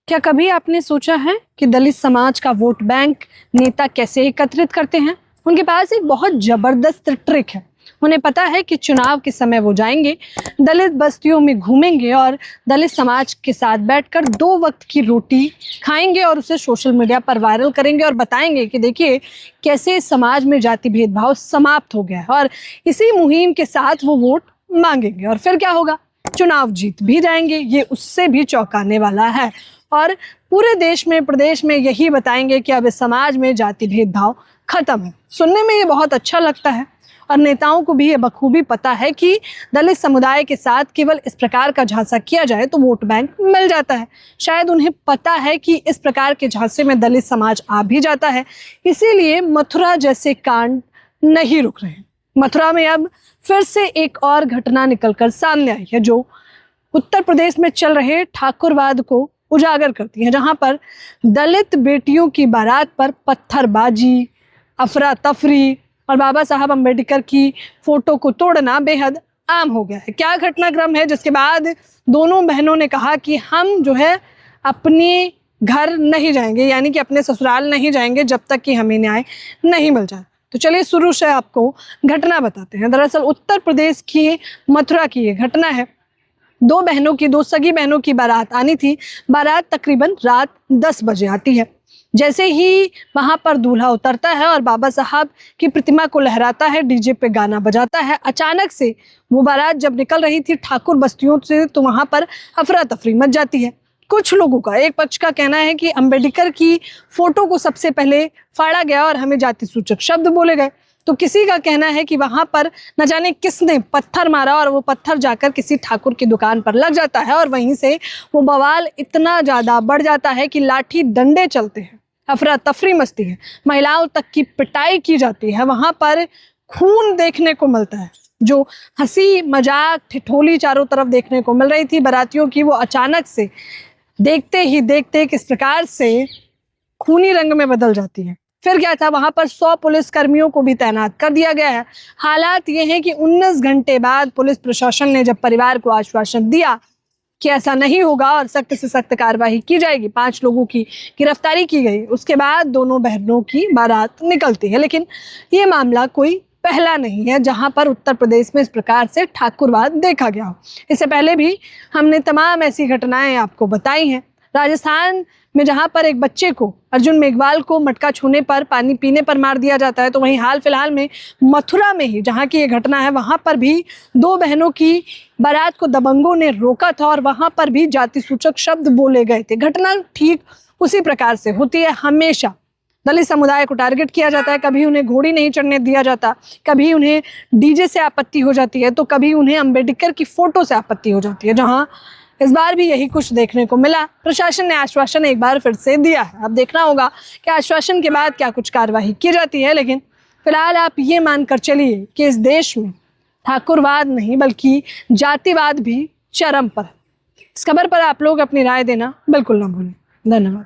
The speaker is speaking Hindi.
क्या कभी आपने सोचा है कि दलित समाज का वोट बैंक नेता कैसे एकत्रित करते हैं? उनके पास एक बहुत जबरदस्त ट्रिक है। उन्हें पता है कि चुनाव के समय वो जाएंगे, दलित बस्तियों में घूमेंगे और दलित समाज के साथ बैठकर 2 वक्त की रोटी खाएंगे और उसे सोशल मीडिया पर वायरल करेंगे और बताएंगे कि देखिए कैसे समाज में जाति भेदभाव समाप्त हो गया है। और इसी मुहिम के साथ वो वोट मांगेंगे और फिर क्या होगा? चुनाव जीत भी जाएंगे। ये उससे भी चौंकाने वाला है और पूरे देश में, प्रदेश में यही बताएंगे कि अब इस समाज में जाति भेदभाव खत्म है। सुनने में ये बहुत अच्छा लगता है और नेताओं को भी ये बखूबी पता है कि दलित समुदाय के साथ केवल इस प्रकार का झांसा किया जाए तो वोट बैंक मिल जाता है। शायद उन्हें पता है कि इस प्रकार के झांसे में दलित समाज आ भी जाता है, इसीलिए मथुरा जैसे कांड नहीं रुक रहे। मथुरा में अब फिर से एक और घटना निकलकर सामने आई है जो उत्तर प्रदेश में चल रहे ठाकुरवाद को उजागर करती है, जहां पर दलित बेटियों की बारात पर पत्थरबाजी, अफरा तफरी और बाबा साहब अम्बेडकर की फोटो को तोड़ना बेहद आम हो गया है। क्या घटनाक्रम है जिसके बाद दोनों बहनों ने कहा कि हम जो है अपने घर नहीं जाएंगे, यानी कि अपने ससुराल नहीं जाएंगे जब तक कि हमें न्याय नहीं मिल जाए। तो चलिए शुरू से आपको घटना बताते हैं। दरअसल उत्तर प्रदेश की मथुरा की ये घटना है। 2 सगी बहनों की बारात आनी थी। बारात तकरीबन रात 10 बजे आती है। जैसे ही वहां पर दूल्हा उतरता है और बाबा साहब की प्रतिमा को लहराता है, डीजे पे गाना बजाता है, अचानक से वो बारात जब निकल रही थी ठाकुर बस्तियों से तो वहां पर अफरा तफरी मच जाती है। कुछ लोगों का, एक पक्ष का कहना है कि अम्बेडकर की फोटो को सबसे पहले फाड़ा गया और हमें जाति सूचक शब्द बोले गए। तो किसी का कहना है कि वहां पर न जाने किसने पत्थर मारा और वो पत्थर जाकर किसी ठाकुर की दुकान पर लग जाता है और वहीं से वो बवाल इतना ज़्यादा बढ़ जाता है कि लाठी डंडे चलते हैं, अफरा तफरी मचती है, महिलाओं तक की पिटाई की जाती है। वहां पर खून देखने को मिलता है। जो हंसी मजाक ठिठोली चारों तरफ देखने को मिल रही थी बारातियों की, वो अचानक से देखते ही देखते किस प्रकार से खूनी रंग में बदल जाती है। फिर क्या था, वहां पर 100 पुलिस कर्मियों को भी तैनात कर दिया गया है। हालात ये हैं कि 19 घंटे बाद पुलिस प्रशासन ने जब परिवार को आश्वासन दिया कि ऐसा नहीं होगा और सख्त से सख्त कार्रवाई की जाएगी, 5 लोगों की गिरफ्तारी की गई, उसके बाद दोनों बहनों की बारात निकलती है। लेकिन ये मामला कोई पहला नहीं है जहां पर उत्तर प्रदेश में इस प्रकार से ठाकुरवाद देखा गया हो। इससे पहले भी हमने तमाम ऐसी घटनाएं आपको बताई हैं। राजस्थान में जहां पर एक बच्चे को, अर्जुन मेघवाल को मटका छूने पर, पानी पीने पर मार दिया जाता है, तो वहीं हाल फिलहाल में मथुरा में ही जहां की ये घटना है, वहां पर भी 2 बहनों की बारात को दबंगों ने रोका था और वहां पर भी जाति सूचक शब्द बोले गए थे। घटना ठीक उसी प्रकार से होती है। हमेशा दलित समुदाय को टारगेट किया जाता है। कभी उन्हें घोड़ी नहीं चढ़ने दिया जाता, कभी उन्हें डीजे से आपत्ति हो जाती है, तो कभी उन्हें अम्बेडकर की फोटो से आपत्ति हो जाती है। जहां इस बार भी यही कुछ देखने को मिला। प्रशासन ने आश्वासन एक बार फिर से दिया है। अब देखना होगा कि आश्वासन के बाद क्या कुछ कार्रवाई की जाती है। लेकिन फिलहाल आप ये मानकर चलिए कि इस देश में ठाकुरवाद नहीं बल्कि जातिवाद भी चरम पर है। इस खबर पर आप लोग अपनी राय देना बिल्कुल ना भूलें। धन्यवाद।